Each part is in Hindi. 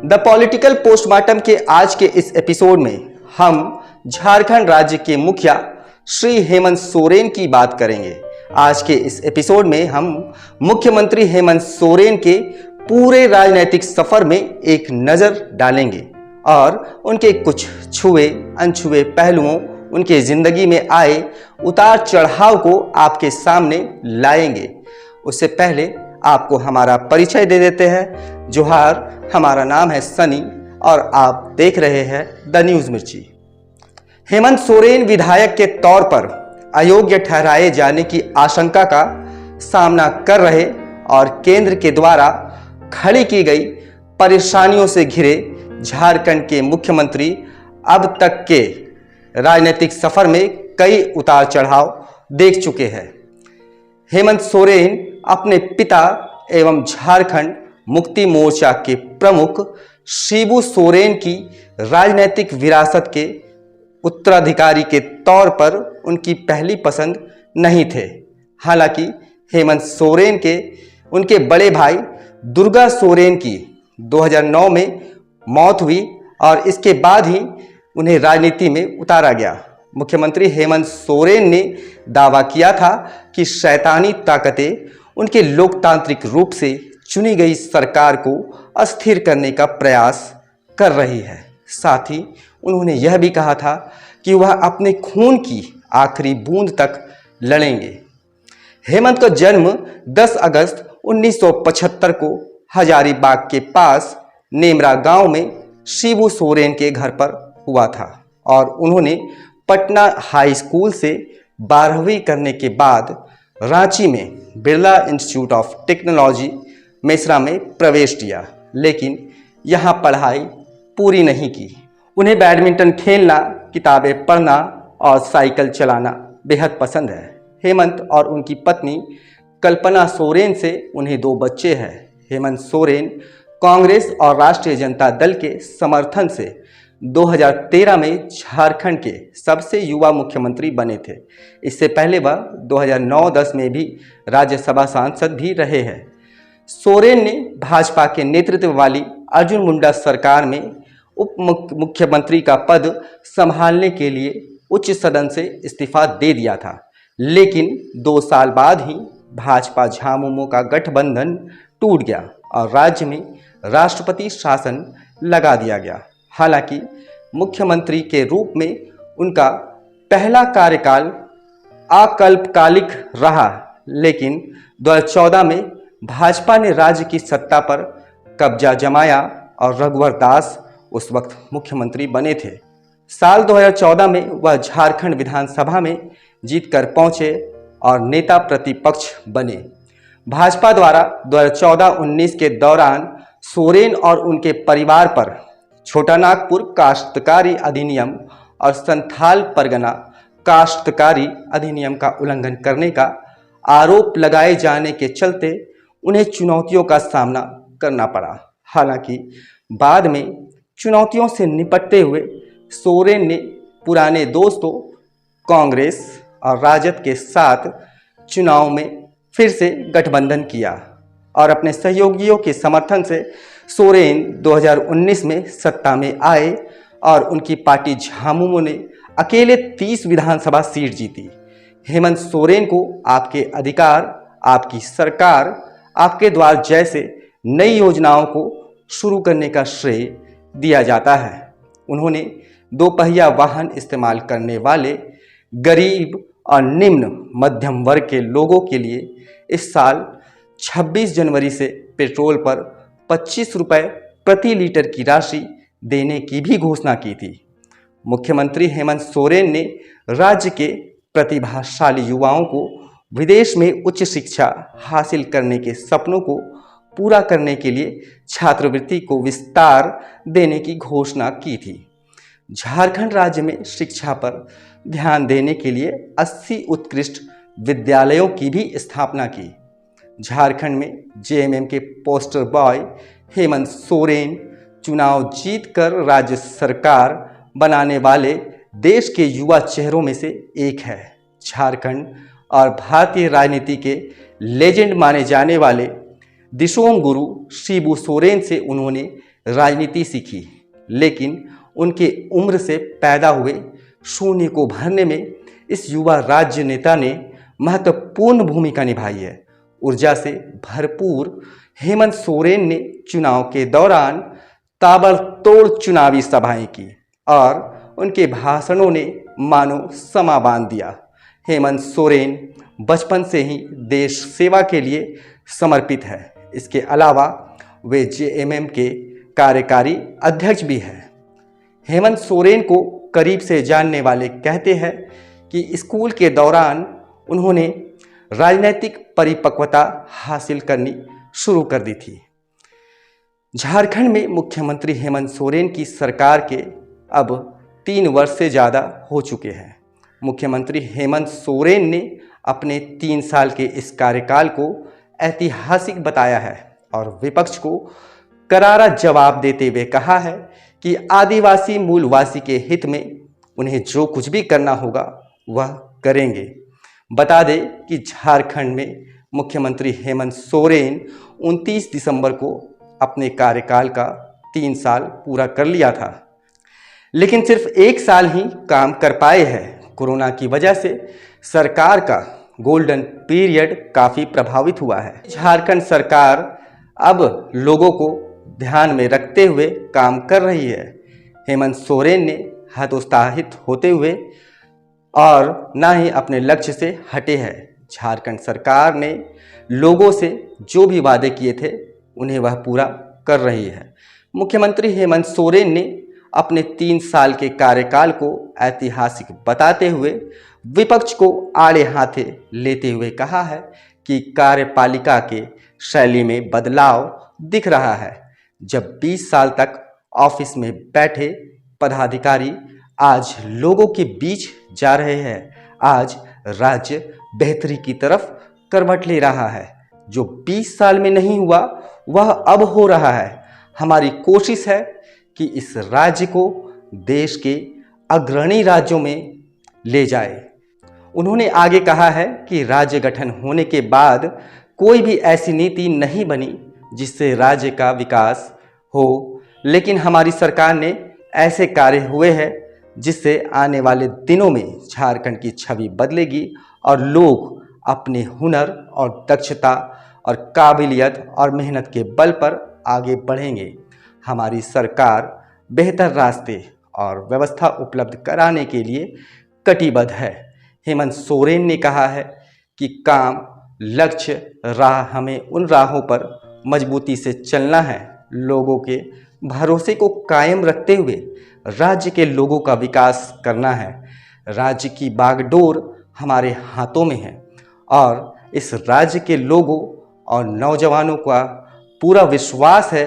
द पॉलिटिकल पोस्टमार्टम के आज के इस एपिसोड में हम झारखंड राज्य के मुखिया श्री हेमंत सोरेन की बात करेंगे। आज के इस एपिसोड में हम मुख्यमंत्री हेमंत सोरेन के पूरे राजनीतिक सफर में एक नज़र डालेंगे और उनके कुछ छुए अनछुए पहलुओं, उनके जिंदगी में आए उतार चढ़ाव को आपके सामने लाएंगे। उससे पहले आपको हमारा परिचय दे देते हैं। जोहार, हमारा नाम है सनी और आप देख रहे हैं द न्यूज़ मिर्ची। हेमंत सोरेन विधायक के तौर पर अयोग्य ठहराए जाने की आशंका का सामना कर रहे और केंद्र के द्वारा खड़ी की गई परेशानियों से घिरे झारखंड के मुख्यमंत्री अब तक के राजनीतिक सफर में कई उतार चढ़ाव देख चुके हैं। हेमंत सोरेन अपने पिता एवं झारखंड मुक्ति मोर्चा के प्रमुख शिबू सोरेन की राजनीतिक विरासत के उत्तराधिकारी के तौर पर उनकी पहली पसंद नहीं थे। हालांकि हेमंत सोरेन के उनके बड़े भाई दुर्गा सोरेन की 2009 में मौत हुई और इसके बाद ही उन्हें राजनीति में उतारा गया। मुख्यमंत्री हेमंत सोरेन ने दावा किया था कि शैतानी ताकतें उनके लोकतांत्रिक रूप से चुनी गई सरकार को अस्थिर करने का प्रयास कर रही है। साथ ही उन्होंने यह भी कहा था कि वह अपने खून की आखिरी बूंद तक लड़ेंगे। हेमंत का जन्म 10 अगस्त 1975 को हजारीबाग के पास नेमरा गांव में शिबू सोरेन के घर पर हुआ था और उन्होंने पटना हाई स्कूल से 12वीं करने के बाद रांची में Birla institute of technology Mesra में प्रवेश किया, लेकिन यहाँ पढ़ाई पूरी नहीं की। उन्हें बैडमिंटन खेलना, किताबें पढ़ना और साइकिल चलाना बेहद पसंद है। हेमंत और उनकी पत्नी कल्पना सोरेन से उन्हें 2 बच्चे हैं। हेमंत सोरेन कांग्रेस और राष्ट्रीय जनता दल के समर्थन से 2013 में झारखंड के सबसे युवा मुख्यमंत्री बने थे। इससे पहले वह 2009-10 में भी राज्यसभा सांसद भी रहे हैं। सोरेन ने भाजपा के नेतृत्व वाली अर्जुन मुंडा सरकार में उप मुख्यमंत्री का पद संभालने के लिए उच्च सदन से इस्तीफा दे दिया था, लेकिन 2 साल बाद ही भाजपा झामुमो का गठबंधन टूट गया और राज्य में राष्ट्रपति शासन लगा दिया गया। हालांकि मुख्यमंत्री के रूप में उनका पहला कार्यकाल अल्पकालिक रहा, लेकिन 2014 में भाजपा ने राज्य की सत्ता पर कब्जा जमाया और रघुवर दास उस वक्त मुख्यमंत्री बने थे। साल 2014 में वह झारखंड विधानसभा में जीतकर पहुंचे और नेता प्रतिपक्ष बने। भाजपा द्वारा 2014-19 के दौरान सोरेन और उनके परिवार पर छोटा नागपुर काश्तकारी अधिनियम और संथाल परगना काश्तकारी अधिनियम का उल्लंघन करने का आरोप लगाए जाने के चलते उन्हें चुनौतियों का सामना करना पड़ा। हालांकि बाद में चुनौतियों से निपटते हुए सोरेन ने पुराने दोस्तों कांग्रेस और राजद के साथ चुनाव में फिर से गठबंधन किया और अपने सहयोगियों के समर्थन से सोरेन 2019 में सत्ता में आए और उनकी पार्टी झामुमो ने अकेले 30 विधानसभा सीट जीती। हेमंत सोरेन को आपके अधिकार, आपकी सरकार, आपके द्वार जैसे नई योजनाओं को शुरू करने का श्रेय दिया जाता है। उन्होंने 2 पहिया वाहन इस्तेमाल करने वाले गरीब और निम्न मध्यम वर्ग के लोगों के लिए इस साल 26 जनवरी से पेट्रोल पर 25 रुपये प्रति लीटर की राशि देने की भी घोषणा की थी। मुख्यमंत्री हेमंत सोरेन ने राज्य के प्रतिभाशाली युवाओं को विदेश में उच्च शिक्षा हासिल करने के सपनों को पूरा करने के लिए छात्रवृत्ति को विस्तार देने की घोषणा की थी। झारखंड राज्य में शिक्षा पर ध्यान देने के लिए 80 उत्कृष्ट विद्यालयों की भी स्थापना की। झारखंड में जेएमएम के पोस्टर बॉय हेमंत सोरेन चुनाव जीतकर राज्य सरकार बनाने वाले देश के युवा चेहरों में से एक है। झारखंड और भारतीय राजनीति के लेजेंड माने जाने वाले दिशोम गुरु शिबू सोरेन से उन्होंने राजनीति सीखी, लेकिन उनके उम्र से पैदा हुए शून्य को भरने में इस युवा राज्य नेता ने महत्वपूर्ण भूमिका निभाई है। ऊर्जा से भरपूर हेमंत सोरेन ने चुनाव के दौरान ताबड़तोड़ चुनावी सभाएं की और उनके भाषणों ने मानो समा बांध दिया। हेमंत सोरेन बचपन से ही देश सेवा के लिए समर्पित है। इसके अलावा वे जेएमएम के कार्यकारी अध्यक्ष भी हैं। हेमंत सोरेन को करीब से जानने वाले कहते हैं कि स्कूल के दौरान उन्होंने राजनीतिक परिपक्वता हासिल करनी शुरू कर दी थी। झारखंड में मुख्यमंत्री हेमंत सोरेन की सरकार के अब 3 वर्ष से ज़्यादा हो चुके हैं। मुख्यमंत्री हेमंत सोरेन ने अपने 3 साल के इस कार्यकाल को ऐतिहासिक बताया है और विपक्ष को करारा जवाब देते हुए कहा है कि आदिवासी मूलवासी के हित में उन्हें जो कुछ भी करना होगा वह करेंगे। बता दें कि झारखंड में मुख्यमंत्री हेमंत सोरेन 29 दिसंबर को अपने कार्यकाल का 3 साल पूरा कर लिया था, लेकिन सिर्फ 1 साल ही काम कर पाए हैं। कोरोना की वजह से सरकार का गोल्डन पीरियड काफ़ी प्रभावित हुआ है। झारखंड सरकार अब लोगों को ध्यान में रखते हुए काम कर रही है। हेमंत सोरेन ने हतोत्साहित होते हुए और ना ही अपने लक्ष्य से हटे हैं। झारखंड सरकार ने लोगों से जो भी वादे किए थे उन्हें वह पूरा कर रही है। मुख्यमंत्री हेमंत सोरेन ने अपने 3 साल के कार्यकाल को ऐतिहासिक बताते हुए विपक्ष को आड़े हाथे लेते हुए कहा है कि कार्यपालिका के शैली में बदलाव दिख रहा है। जब 20 साल तक ऑफिस में बैठे पदाधिकारी आज लोगों के बीच जा रहे हैं, आज राज्य बेहतरी की तरफ करवट ले रहा है। जो 20 साल में नहीं हुआ वह अब हो रहा है। हमारी कोशिश है कि इस राज्य को देश के अग्रणी राज्यों में ले जाए। उन्होंने आगे कहा है कि राज्य गठन होने के बाद कोई भी ऐसी नीति नहीं बनी जिससे राज्य का विकास हो, लेकिन हमारी सरकार ने ऐसे कार्य हुए हैं जिससे आने वाले दिनों में झारखंड की छवि बदलेगी और लोग अपने हुनर और दक्षता और काबिलियत और मेहनत के बल पर आगे बढ़ेंगे। हमारी सरकार बेहतर रास्ते और व्यवस्था उपलब्ध कराने के लिए कटिबद्ध है। हेमंत सोरेन ने कहा है कि काम, लक्ष्य, राह, हमें उन राहों पर मजबूती से चलना है। लोगों के भरोसे को कायम रखते हुए राज्य के लोगों का विकास करना है। राज्य की बागडोर हमारे हाथों में है और इस राज्य के लोगों और नौजवानों का पूरा विश्वास है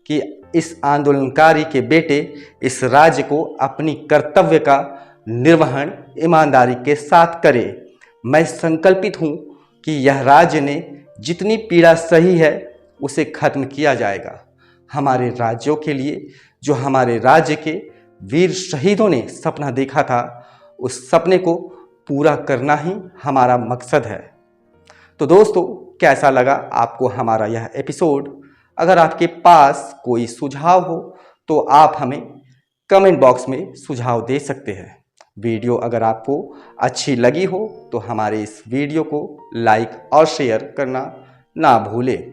कि इस आंदोलनकारी के बेटे इस राज्य को अपनी कर्तव्य का निर्वहन ईमानदारी के साथ करे। मैं संकल्पित हूँ कि यह राज्य ने जितनी पीड़ा सही है उसे खत्म किया जाएगा। हमारे राज्यों के लिए जो हमारे राज्य के वीर शहीदों ने सपना देखा था, उस सपने को पूरा करना ही हमारा मकसद है। तो दोस्तों, कैसा लगा आपको हमारा यह एपिसोड? अगर आपके पास कोई सुझाव हो तो आप हमें कमेंट बॉक्स में सुझाव दे सकते हैं। वीडियो अगर आपको अच्छी लगी हो तो हमारे इस वीडियो को लाइक और शेयर करना ना भूलें।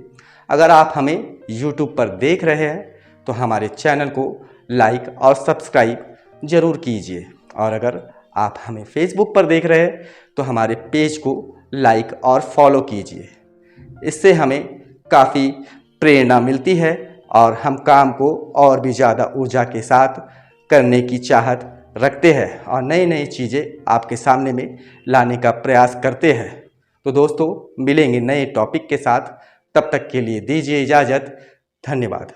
अगर आप हमें YouTube पर देख रहे हैं तो हमारे चैनल को लाइक और सब्सक्राइब ज़रूर कीजिए, और अगर आप हमें Facebook पर देख रहे हैं तो हमारे पेज को लाइक और फॉलो कीजिए। इससे हमें काफ़ी प्रेरणा मिलती है और हम काम को और भी ज़्यादा ऊर्जा के साथ करने की चाहत रखते हैं और नई नई चीज़ें आपके सामने में लाने का प्रयास करते हैं। तो दोस्तों, मिलेंगे नए टॉपिक के साथ। तब तक के लिए दीजिए इजाज़त। धन्यवाद।